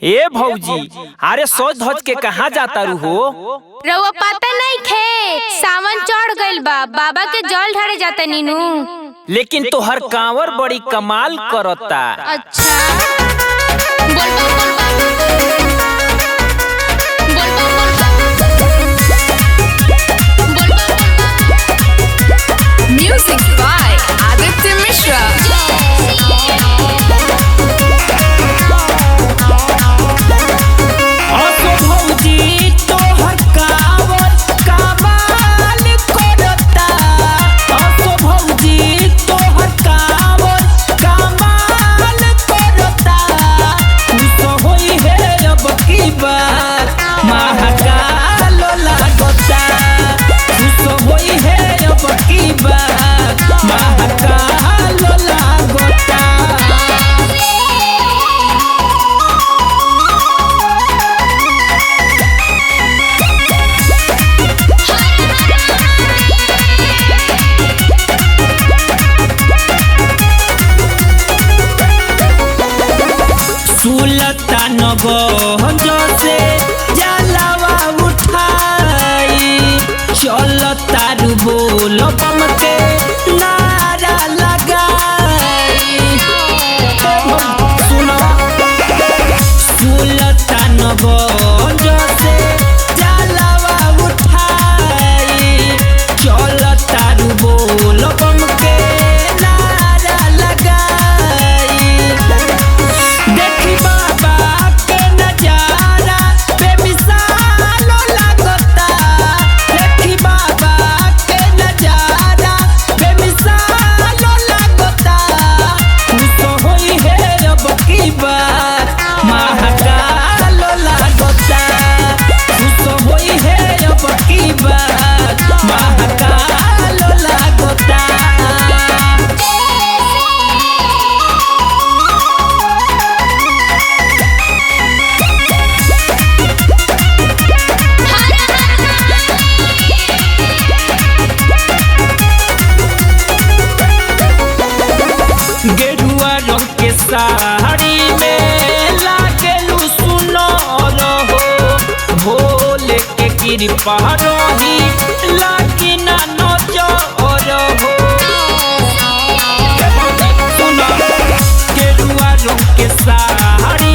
ए भौजी, अरे सोच धज के कहाँ जाता रू हो? रउआ पता नहीं खे, सावन चढ़ गइल बा, बाबा के जल ढारे जाता नीनू। लेकिन तोहर कांवर बड़ी कमाल करता। अच्छा बोल बोल बोल Music by Aditya Mishra. सुल्तान गंज से जलवा उठाई चल तारू बोल बम के नारा लगाई। सुनो सुल्तान गंज से जलवा उठाई चल तारू बोल बम के नारा लगाई। देखी बाबा के नजारा बेमिसाल लगता, देखी बाबा के नजारा बेमिसाल लगता। खुश होई है अब की बात महाकाल लगता, खुश होई है अब की बात महाकाल लगता। गेरुआ रंग के साड़ी में लागेलू सुनर हो, भोले के कृपा रही लागी ना नजर हो। सुनो गेरुआ रंग के साड़ी